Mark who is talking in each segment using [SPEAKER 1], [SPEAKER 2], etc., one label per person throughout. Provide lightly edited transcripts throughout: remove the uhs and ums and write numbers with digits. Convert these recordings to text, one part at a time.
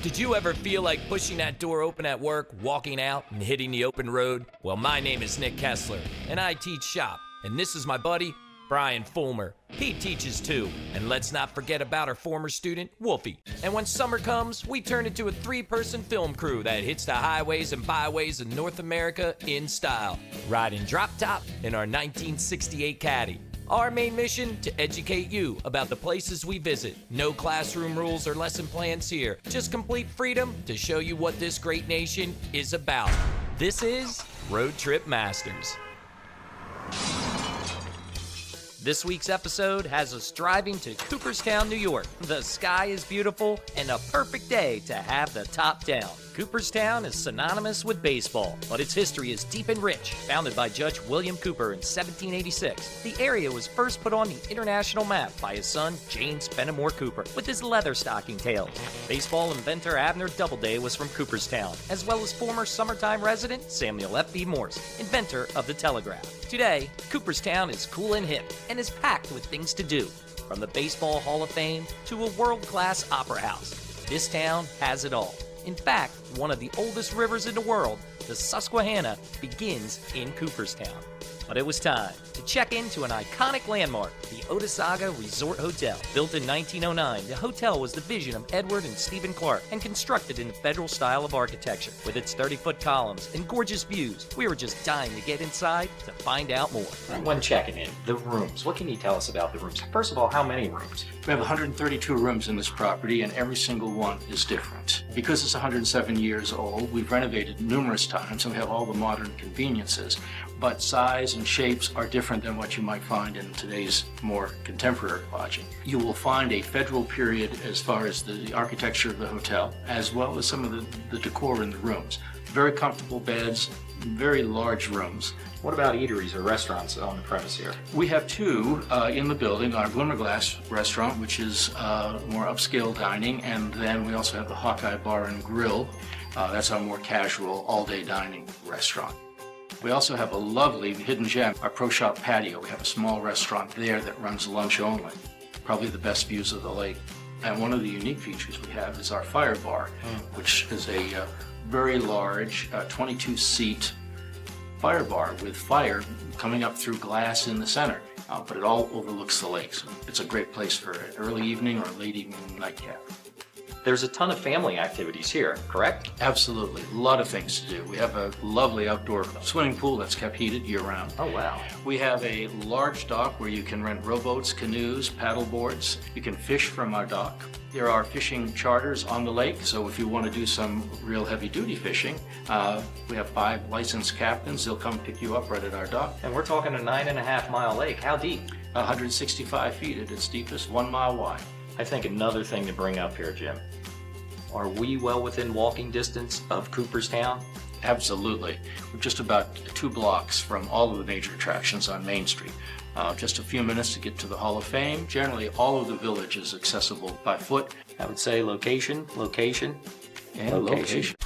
[SPEAKER 1] Did you ever feel like pushing that door open at work, walking out, and hitting the open road? Well, my name is Nick Kessler, and I teach shop. And this is my buddy, Brian Fulmer. He teaches too. And let's not forget about our former student, Woolfie. And when summer comes, we turn into a 3-person film crew that hits the highways and byways of North America in style, riding drop top in our 1968 Caddy. Our main mission, to educate you about the places we visit. No classroom rules or lesson plans here. Just complete freedom to show you what this great nation is about. This is Road Trip Masters. This week's episode has us driving to Cooperstown, New York. The sky is beautiful and a perfect day to have the top down. Cooperstown is synonymous with baseball, but its history is deep and rich. Founded by Judge William Cooper in 1786, the area was first put on the international map by his son, James Fenimore Cooper, with his Leatherstocking tales. Baseball inventor Abner Doubleday was from Cooperstown, as well as former summertime resident Samuel F.B. Morse, inventor of the telegraph. Today, Cooperstown is cool and hip, and is packed with things to do. From the Baseball Hall of Fame to a world-class opera house, this town has it all. In fact, one of the oldest rivers in the world, the Susquehanna, begins in Cooperstown. But it was time to check into an iconic landmark, the Otesaga Resort Hotel. Built in 1909, the hotel was the vision of Edward and Stephen Clark and constructed in the federal style of architecture. With its 30-foot columns and gorgeous views, we were just dying to get inside to find out more.
[SPEAKER 2] When checking in, the rooms, what can you tell us about the rooms? First of all, how many rooms?
[SPEAKER 3] We have 132 rooms in this property, and every single one is different. Because it's 107 years old, we've renovated numerous times, and we have all the modern conveniences. But size and shapes are different than what you might find in today's more contemporary lodging. You will find a federal period as far as the architecture of the hotel, as well as some of the decor in the rooms. Very comfortable beds, very large rooms.
[SPEAKER 2] What about eateries or restaurants on the premise here?
[SPEAKER 3] We have two in the building, our Glimmerglass restaurant, which is more upscale dining, and then we also have the Hawkeye Bar and Grill. That's our more casual, all-day dining restaurant. We also have a lovely hidden gem, our Pro Shop patio. We have a small restaurant there that runs lunch only. Probably the best views of the lake. And one of the unique features we have is our fire bar, which is a very large 22-seat fire bar with fire coming up through glass in the center. But it all overlooks the lake. So it's a great place for an early evening or late evening nightcap.
[SPEAKER 2] There's a ton of family activities here, correct?
[SPEAKER 3] Absolutely. A lot of things to do. We have a lovely outdoor swimming pool that's kept heated year-round.
[SPEAKER 2] Oh, wow.
[SPEAKER 3] We have a large dock where you can rent rowboats, canoes, paddle boards. You can fish from our dock. There are fishing charters on the lake, so if you want to do some real heavy-duty fishing, we have 5 licensed captains. They'll come pick you up right at our dock.
[SPEAKER 2] And we're talking a 9.5-mile lake. How deep?
[SPEAKER 3] 165 feet at its deepest, 1 mile wide.
[SPEAKER 2] I think another thing to bring up here, Jim. Are we well within walking distance of Cooperstown?
[SPEAKER 3] Absolutely. We're just about 2 blocks from all of the major attractions on Main Street. Just a few minutes to get to the Hall of Fame. Generally, all of the village is accessible by foot.
[SPEAKER 2] I would say location,
[SPEAKER 3] and location.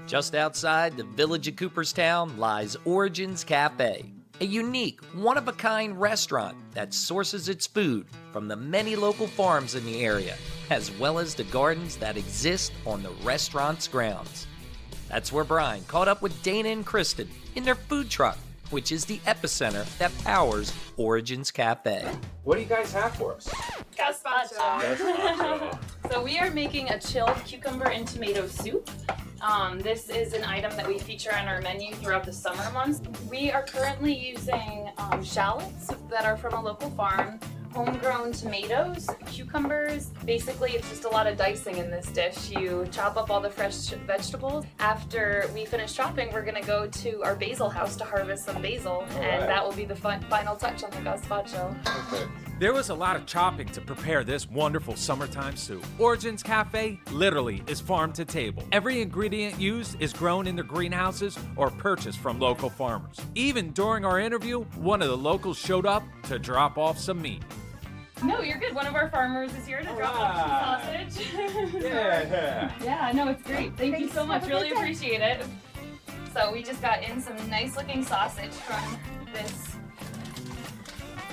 [SPEAKER 1] Just outside the village of Cooperstown lies Origins Cafe, a unique, one-of-a-kind restaurant that sources its food from the many local farms in the area, as well as the gardens that exist on the restaurant's grounds. That's where Brian caught up with Dana and Kristen in their food truck, which is the epicenter that powers Origins Cafe.
[SPEAKER 4] What do you guys have for us?
[SPEAKER 5] Gazpacho. So we are making a chilled cucumber and tomato soup. This is an item that we feature on our menu throughout the summer months. We are currently using shallots that are from a local farm, homegrown tomatoes, cucumbers. Basically, it's just a lot of dicing in this dish. You chop up all the fresh vegetables. After we finish chopping, we're gonna go to our basil house to harvest some basil, and that will be the final touch on the gazpacho.
[SPEAKER 4] Okay.
[SPEAKER 6] There was a lot of chopping to prepare this wonderful summertime soup. Origins Cafe literally is farm to table. Every ingredient used is grown in their greenhouses or purchased from local farmers. Even during our interview, one of the locals showed up to drop off some meat.
[SPEAKER 5] No, you're good. One of our farmers is here to drop off some sausage.
[SPEAKER 4] Yeah.
[SPEAKER 5] Yeah, no, it's great. Thank you so much. Really appreciate it. So we just got in some nice looking sausage from this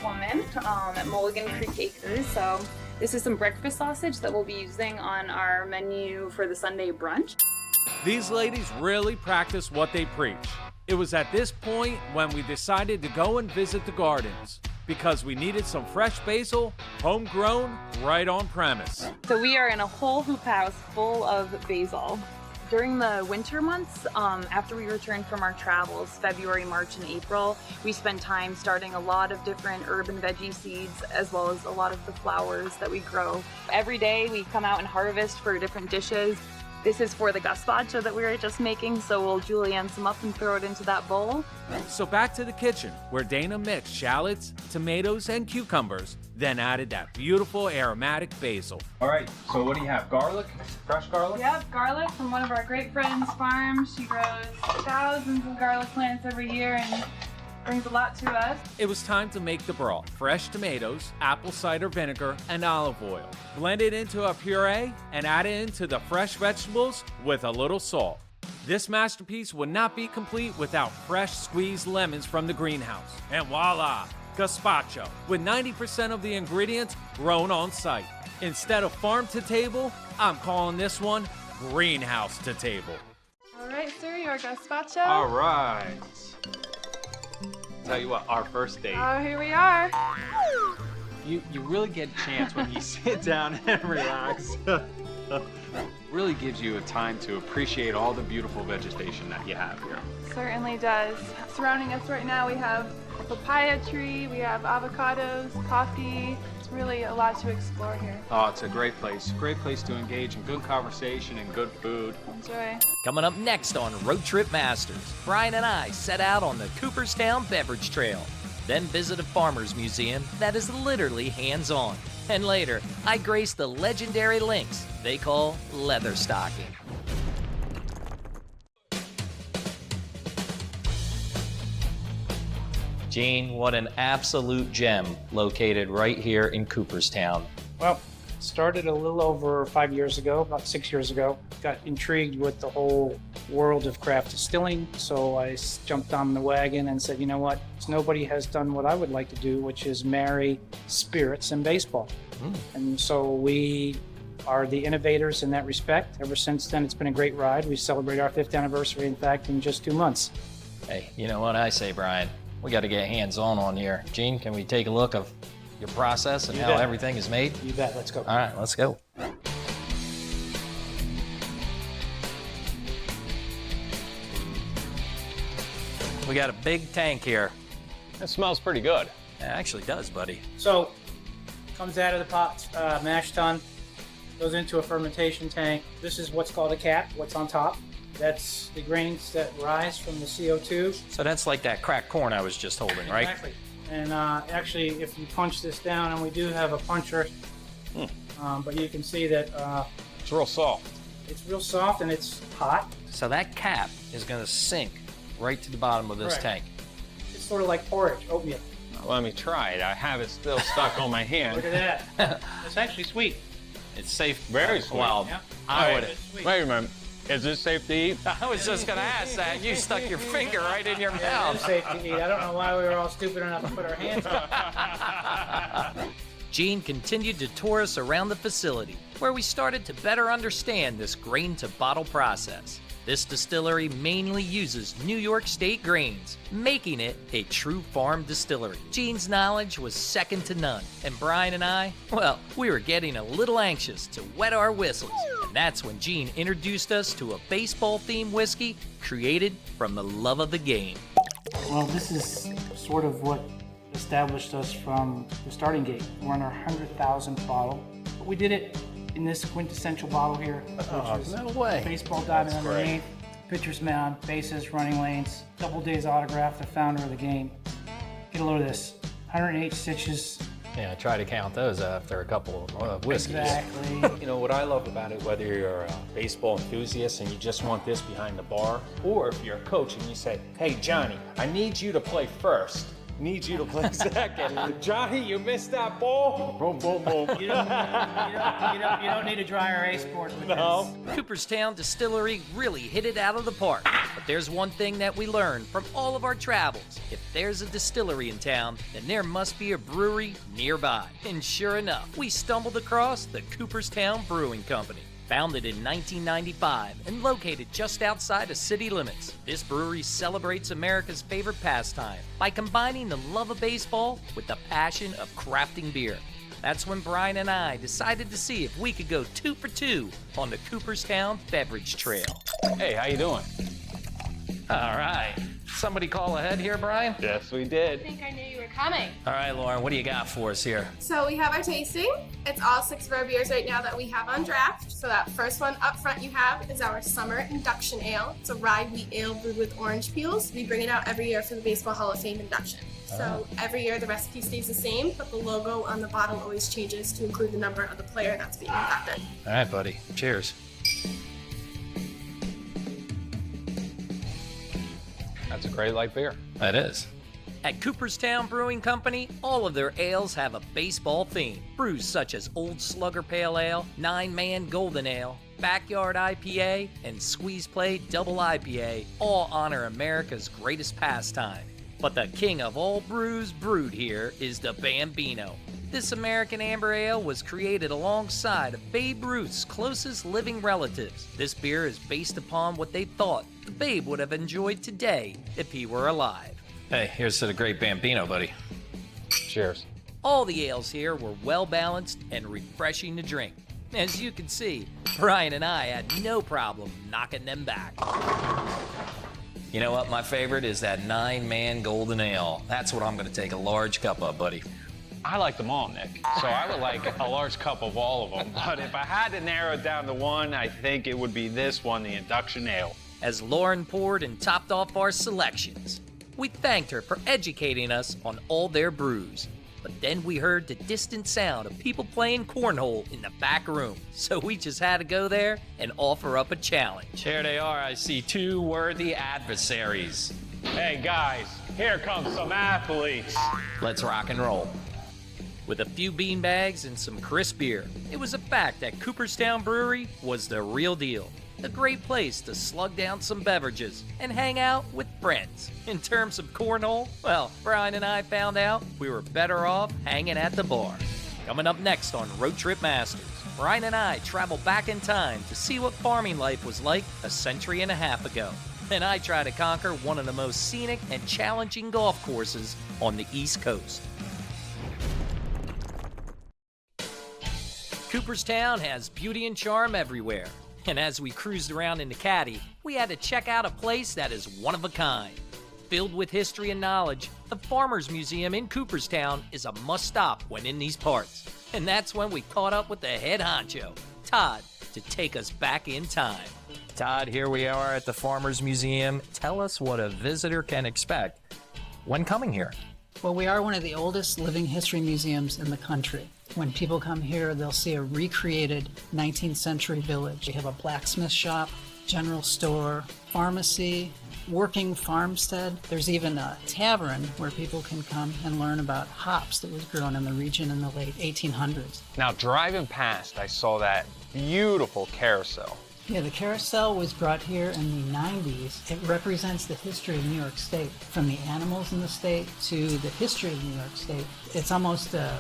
[SPEAKER 5] woman at Mulligan Creek Acres. So This is some breakfast sausage that we'll be using on our menu for the Sunday brunch.
[SPEAKER 6] These ladies really practice what they preach. It was at this point when we decided to go and visit the gardens because we needed some fresh basil, homegrown, right on premise.
[SPEAKER 5] So we are in a whole hoop house full of basil. During the winter months, after we returned from our travels, February, March, and April, we spent time starting a lot of different herb and veggie seeds, as well as a lot of the flowers that we grow. Every day we come out and harvest for different dishes. This is for the gazpacho that we were just making, so we'll julienne some up and throw it into that bowl.
[SPEAKER 6] So back to the kitchen, where Dana mixed shallots, tomatoes, and cucumbers, then added that beautiful aromatic basil.
[SPEAKER 4] All right, so what do you have? Garlic? Fresh garlic?
[SPEAKER 5] Yep, garlic from one of our great friends' farms. She grows thousands of garlic plants every year and brings a lot to us.
[SPEAKER 6] It was time to make the broth. Fresh tomatoes, apple cider vinegar, and olive oil. Blend it into a puree and add it into the fresh vegetables with a little salt. This masterpiece would not be complete without fresh squeezed lemons from the greenhouse. And voila, gazpacho, with 90% of the ingredients grown on site. Instead of farm to table, I'm calling this one greenhouse to table.
[SPEAKER 5] All right, sir, your gazpacho.
[SPEAKER 4] All right. Tell you what, our first date.
[SPEAKER 5] Oh, here we are.
[SPEAKER 4] You really get a chance when you sit down and relax. Really gives you a time to appreciate all the beautiful vegetation that you have here.
[SPEAKER 7] Certainly does. Surrounding us right now, we have a papaya tree, we have avocados, coffee. It's really a lot to explore here.
[SPEAKER 4] Oh, it's a great place. Great place to engage in good conversation and good food.
[SPEAKER 7] Enjoy.
[SPEAKER 1] Coming up next on Road Trip Masters, Brian and I set out on the Cooperstown Beverage Trail, then visit a farmer's museum that is literally hands-on. And later, I grace the legendary links they call Leatherstocking. Gene, what an absolute gem located right here in Cooperstown.
[SPEAKER 8] Well, started a little over 5 years ago, about 6 years ago. Got intrigued with the whole world of craft distilling, so I jumped on the wagon and said, you know what, nobody has done what I would like to do, which is marry spirits and baseball. And so we are the innovators in that respect. Ever since then, it's been a great ride. We celebrate our 5th anniversary, in fact, in just 2 months.
[SPEAKER 1] Hey, you know what I say, Brian? We got to get hands-on here. Gene, can we take a look of your process and
[SPEAKER 8] You
[SPEAKER 1] how
[SPEAKER 8] bet.
[SPEAKER 1] everything is made?
[SPEAKER 8] You bet, let's go.
[SPEAKER 1] All right, let's go. We got a big tank here.
[SPEAKER 4] It smells pretty good.
[SPEAKER 1] It actually does, buddy.
[SPEAKER 8] So, comes out of the pot, mash tun, goes into a fermentation tank. This is what's called a cap, what's on top. That's the grains that rise from the CO2.
[SPEAKER 1] So that's like that cracked corn I was just holding, right?
[SPEAKER 8] Exactly. And actually, if you punch this down, and we do have a puncher, but you can see that
[SPEAKER 4] It's real soft.
[SPEAKER 8] it's real soft and it's hot.
[SPEAKER 1] So that cap is going to sink right to the bottom of this
[SPEAKER 8] Correct.
[SPEAKER 1] tank.
[SPEAKER 8] It's sort of like porridge, oatmeal.
[SPEAKER 4] Let me try it. I have it still stuck on my hand.
[SPEAKER 8] Look at that. It's actually sweet.
[SPEAKER 1] It's safe.
[SPEAKER 4] Very sweet.
[SPEAKER 1] Well,
[SPEAKER 8] Yeah.
[SPEAKER 1] I would.
[SPEAKER 8] It's sweet.
[SPEAKER 4] Wait a minute. Is this safe to eat?
[SPEAKER 1] I was just going to ask that. You stuck your finger right in your
[SPEAKER 8] It's
[SPEAKER 1] mouth.
[SPEAKER 8] safe to eat. I don't know why we were all stupid enough to put our hands on it.
[SPEAKER 1] Gene continued to tour us around the facility, where we started to better understand this grain-to-bottle process. This distillery mainly uses New York State grains, making it a true farm distillery. Gene's knowledge was second to none, and Brian and I, well, we were getting a little anxious to wet our whistles. And that's when Gene introduced us to a baseball-themed whiskey created from the love of the game.
[SPEAKER 8] Well, this is sort of what established us from the starting gate. We're in our 100,000th bottle. But we did it in this quintessential bottle here, which is
[SPEAKER 1] no way.
[SPEAKER 8] baseball diamond underneath, pitcher's mound, bases, running lanes, double days autograph, the founder of the game. Get a load of this. 108 stitches.
[SPEAKER 1] Yeah, try to count those after a couple of whiskeys.
[SPEAKER 8] Exactly.
[SPEAKER 9] You know, what I love about it, whether you're a baseball enthusiast and you just want this behind the bar, or if you're a coach and you say, hey, Johnny, I need you to play first. Need you to play second. Johnny, you missed that ball. Boom, boom, boom.
[SPEAKER 8] You don't need a dry erase board with
[SPEAKER 9] No.
[SPEAKER 1] Cooperstown Distillery really hit it out of the park. But there's one thing that we learned from all of our travels. If there's a distillery in town, then there must be a brewery nearby. And sure enough, we stumbled across the Cooperstown Brewing Company. Founded in 1995 and located just outside of city limits, this brewery celebrates America's favorite pastime by combining the love of baseball with the passion of crafting beer. That's when Brian and I decided to see if we could go 2 for 2 on the Cooperstown Beverage Trail.
[SPEAKER 4] Hey, how you doing?
[SPEAKER 1] All right. Somebody call ahead here, Brian?
[SPEAKER 4] Yes, we did.
[SPEAKER 10] I think I knew you were coming.
[SPEAKER 1] All right, Lauren, what do you got for us here?
[SPEAKER 10] So we have our tasting. It's all 6 of our beers right now that we have on draft. So that first one up front you have is our Summer Induction Ale. It's a rye wheat ale brewed with orange peels. We bring it out every year for the Baseball Hall of Fame induction. So every year the recipe stays the same, but the logo on the bottle always changes to include the number of the player that's being inducted.
[SPEAKER 1] All right, buddy. Cheers.
[SPEAKER 4] That's a great light beer.
[SPEAKER 1] That is. At Cooperstown Brewing Company, all of their ales have a baseball theme. Brews such as Old Slugger Pale Ale, 9-Man Golden Ale, Backyard IPA, and Squeeze Play Double IPA all honor America's greatest pastime. But the king of all brews brewed here is the Bambino. This American Amber Ale was created alongside of Babe Ruth's closest living relatives. This beer is based upon what they thought the Babe would have enjoyed today if he were alive. Hey, here's to the great Bambino, buddy.
[SPEAKER 4] Cheers.
[SPEAKER 1] All the ales here were well balanced and refreshing to drink. As you can see, Brian and I had no problem knocking them back. You know what? My favorite is that 9-Man Golden Ale. That's what I'm going to take a large cup of, buddy.
[SPEAKER 4] I like them all, Nick. So I would like a large cup of all of them. But if I had to narrow it down to one, I think it would be this one, the Induction Ale.
[SPEAKER 1] As Lauren poured and topped off our selections, we thanked her for educating us on all their brews. But then we heard the distant sound of people playing cornhole in the back room. So we just had to go there and offer up a challenge. Here they are. I see 2 worthy adversaries.
[SPEAKER 4] Hey, guys, here comes some athletes.
[SPEAKER 1] Let's rock and roll. With a few beanbags and some crisp beer, it was a fact that Cooperstown Brewery was the real deal. A great place to slug down some beverages and hang out with friends. In terms of cornhole, well, Brian and I found out we were better off hanging at the bar. Coming up next on Road Trip Masters, Brian and I travel back in time to see what farming life was like a century and a half ago. And I try to conquer one of the most scenic and challenging golf courses on the East Coast. Cooperstown has beauty and charm everywhere. And as we cruised around in the caddy, we had to check out a place that is one of a kind. Filled with history and knowledge, the Farmers Museum in Cooperstown is a must-stop when in these parts. And that's when we caught up with the head honcho, Todd, to take us back in time. Todd, here we are at the Farmers Museum. Tell us what a visitor can expect when coming here.
[SPEAKER 11] Well, we are one of the oldest living history museums in the country. When people come here, they'll see a recreated 19th century village. We have a blacksmith shop, general store, pharmacy, working farmstead. There's even a tavern where people can come and learn about hops that was grown in the region in the late 1800s.
[SPEAKER 4] Now, driving past, I saw that beautiful carousel.
[SPEAKER 11] Yeah, the carousel was brought here in the 90s. It represents the history of New York State, from the animals in the state to the history of New York State. It's almost an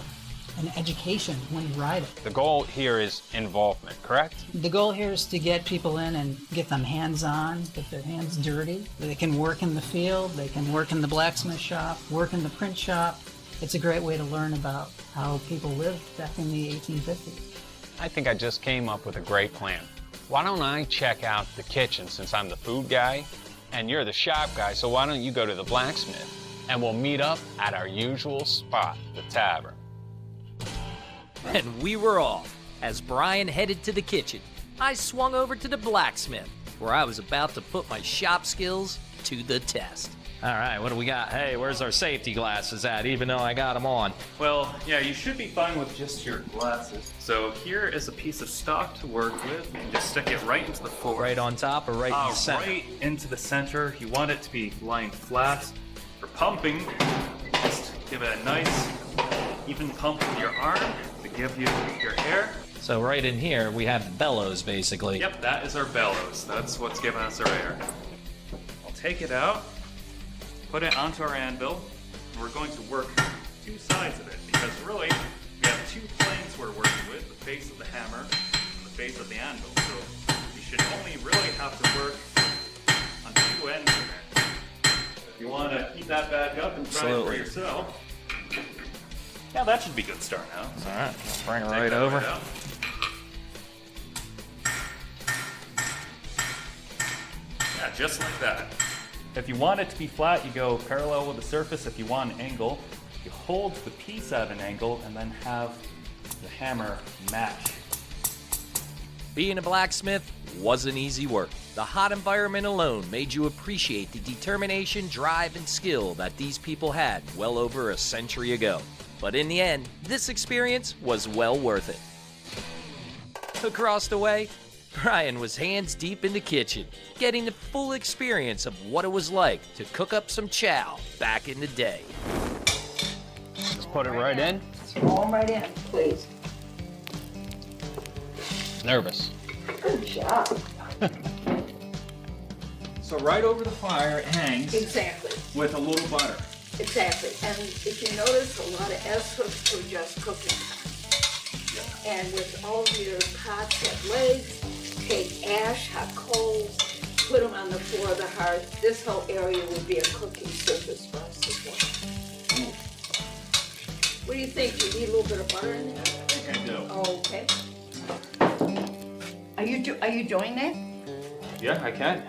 [SPEAKER 11] education when you ride it.
[SPEAKER 4] The goal here is involvement, correct?
[SPEAKER 11] The goal here is to get people in and get them hands-on, get their hands dirty. They can work in the field, they can work in the blacksmith shop, work in the print shop. It's a great way to learn about how people lived back in the 1850s.
[SPEAKER 4] I think I just came up with a great plan. Why don't I check out the kitchen since I'm the food guy and you're the shop guy, so why don't you go to the blacksmith and we'll meet up at our usual spot, the tavern.
[SPEAKER 1] And we were off. As Brian headed to the kitchen, I swung over to the blacksmith, where I was about to put my shop skills to the test. All right, what do we got? Hey, where's our safety glasses at, even though I got them on?
[SPEAKER 12] Well, yeah, you should be fine with just your glasses. So here is a piece of stock to work with. And just stick it right into the floor.
[SPEAKER 1] Right on top or right in the center?
[SPEAKER 12] Right into the center. You want it to be lying flat. For pumping, just Give it a nice, even pump with your arm to give you your air.
[SPEAKER 1] So right in here, we have bellows, basically.
[SPEAKER 12] Yep, that is our bellows. That's what's giving us our air. I'll take it out, put it onto our anvil, and we're going to work two sides of it, because really, we have two planes we're working with, the face of the hammer and the face of the anvil. So you should only really have to work on two ends of it. If you want to heat that back up and try it for yourself. Yeah, that should be a good start now.
[SPEAKER 1] All right, bring it
[SPEAKER 12] Take
[SPEAKER 1] right
[SPEAKER 12] that
[SPEAKER 1] over.
[SPEAKER 12] out. Yeah, just like that. If you want it to be flat, you go parallel with the surface. If you want an angle, you hold the piece at an angle and then have the hammer match.
[SPEAKER 1] Being a blacksmith wasn't easy work. The hot environment alone made you appreciate the determination, drive, and skill that these people had well over a century ago. But in the end, this experience was well worth it. Across the way, Brian was hands deep in the kitchen, getting the full experience of what it was like to cook up some chow back in the day.
[SPEAKER 4] Just put it right in.
[SPEAKER 13] Roll them right in, please.
[SPEAKER 4] Nervous.
[SPEAKER 13] Good job.
[SPEAKER 9] So right over the fire it hangs
[SPEAKER 13] Exactly,
[SPEAKER 9] with a little butter.
[SPEAKER 13] exactly. And if you notice, a lot of S-hooks were just cooking pots. And with all of your pots have legs, take ash, hot coals, put them on the floor of the hearth. This whole area will be a cooking surface for us as well. What do you think? Do you need a little bit of butter in there?
[SPEAKER 12] I think I do.
[SPEAKER 13] Okay. Are you doing that?
[SPEAKER 9] Yeah, I can.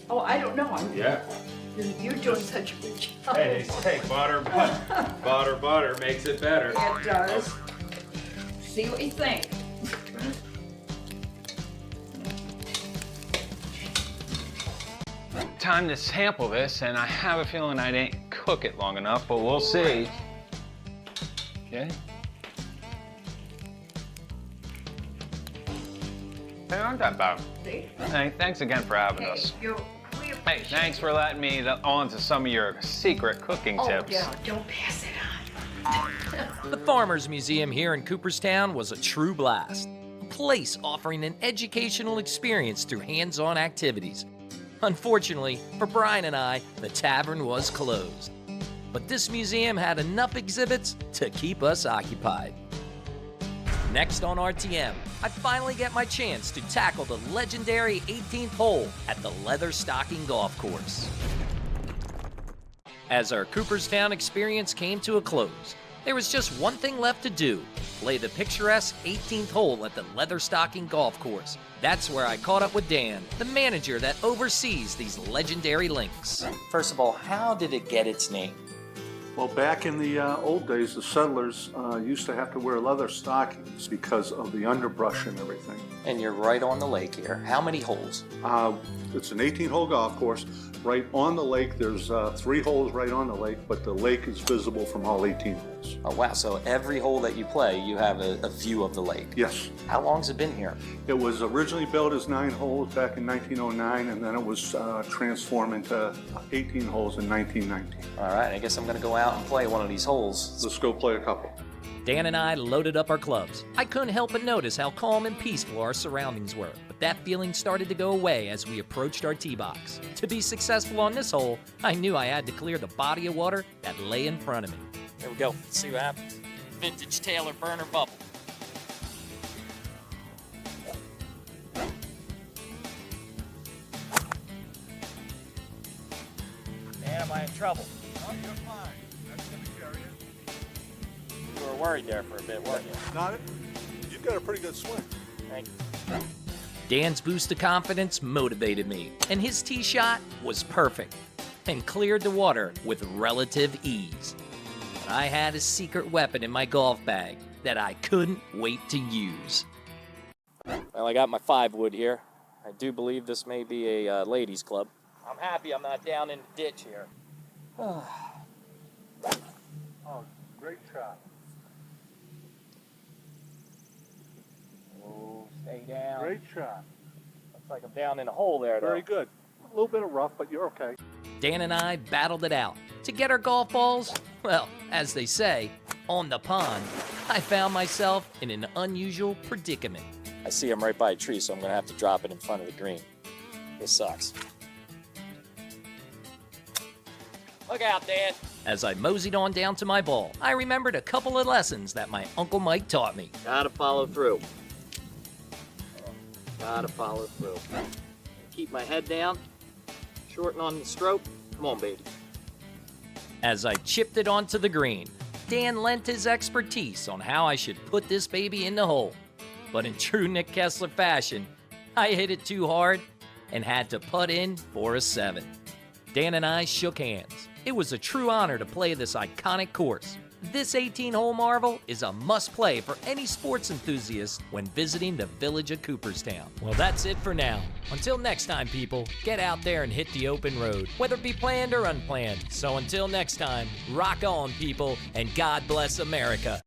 [SPEAKER 13] Oh, I don't know.
[SPEAKER 9] Yeah.
[SPEAKER 13] You're doing such a good job.
[SPEAKER 9] Hey, butter makes it better.
[SPEAKER 13] It does. See what you think.
[SPEAKER 4] Time to sample this, and I have a feeling I didn't cook it long enough, but we'll see. Okay. They aren't that bad.
[SPEAKER 13] See?
[SPEAKER 4] Hey, thanks again for having us. Hey, thanks for letting me on to some of your secret cooking tips.
[SPEAKER 13] Yeah, don't pass it on.
[SPEAKER 1] The Farmers Museum here in Cooperstown was a true blast. A place offering an educational experience through hands-on activities. Unfortunately, for Brian and I, the tavern was closed. But this museum had enough exhibits to keep us occupied. Next on RTM, I finally get my chance to tackle the legendary 18th hole at the Leatherstocking Golf Course. As our Cooperstown experience came to a close, there was just one thing left to do: play the picturesque 18th hole at the Leatherstocking Golf Course. That's where I caught up with Dan, the manager that oversees these legendary links. First of all, how did it get its name?
[SPEAKER 14] Well, back in the old days, the settlers used to have to wear leather stockings because of the underbrush and everything.
[SPEAKER 1] And you're right on the lake here. How many holes?
[SPEAKER 14] It's an 18-hole golf course. Right on the lake, there's 3 holes right on the lake, but the lake is visible from all 18 holes.
[SPEAKER 1] Oh, wow. So every hole that you play, you have a view of the lake?
[SPEAKER 14] Yes.
[SPEAKER 1] How long's it been here?
[SPEAKER 14] It was originally built as 9 holes back in 1909, and then it was transformed into 18 holes in 1919.
[SPEAKER 1] All right. I guess I'm going to go out and play one of these holes.
[SPEAKER 14] Let's go play a couple.
[SPEAKER 1] Dan and I loaded up our clubs. I couldn't help but notice how calm and peaceful our surroundings were, but that feeling started to go away as we approached our tee box. To be successful on this hole, I knew I had to clear the body of water that lay in front of me. There we go. Let's see what happens. Vintage Taylor burner bubble. Man, am I in trouble?
[SPEAKER 14] Oh, you're fine. That's going to carry it.
[SPEAKER 1] You were worried there for a bit, weren't you?
[SPEAKER 14] Not it. You've got a pretty good swing.
[SPEAKER 1] Thank you. Dan's boost of confidence motivated me, and his tee shot was perfect and cleared the water with relative ease. But I had a secret weapon in my golf bag that I couldn't wait to use. Well, I got my 5-wood here. I do believe this may be a ladies' club. I'm happy I'm not down in the ditch here.
[SPEAKER 14] Oh, great shot.
[SPEAKER 1] Oh, stay down.
[SPEAKER 14] Great shot.
[SPEAKER 1] Looks like I'm down in a hole there, though.
[SPEAKER 14] Very good. A little bit of rough, but you're okay.
[SPEAKER 1] Dan and I battled it out, To get our golf balls, well, as they say, on the pond, I found myself in an unusual predicament.
[SPEAKER 2] I see I'm right by a tree, so I'm going to have to drop it in front of the green. This sucks. Look out, Dan.
[SPEAKER 1] As I moseyed on down to my ball, I remembered a couple of lessons that my Uncle Mike taught me.
[SPEAKER 2] Gotta follow through. Gotta follow through. Keep my head down. Shorten on the stroke. Come on, baby.
[SPEAKER 1] As I chipped it onto the green, Dan lent his expertise on how I should put this baby in the hole. But in true Nick Kessler fashion, I hit it too hard and had to putt in for a 7. Dan and I shook hands. It was a true honor to play this iconic course. This 18-hole marvel is a must-play for any sports enthusiast when visiting the village of Cooperstown. Well, that's it for now. Until next time, people, get out there and hit the open road, whether it be planned or unplanned. So until next time, rock on, people, and God bless America.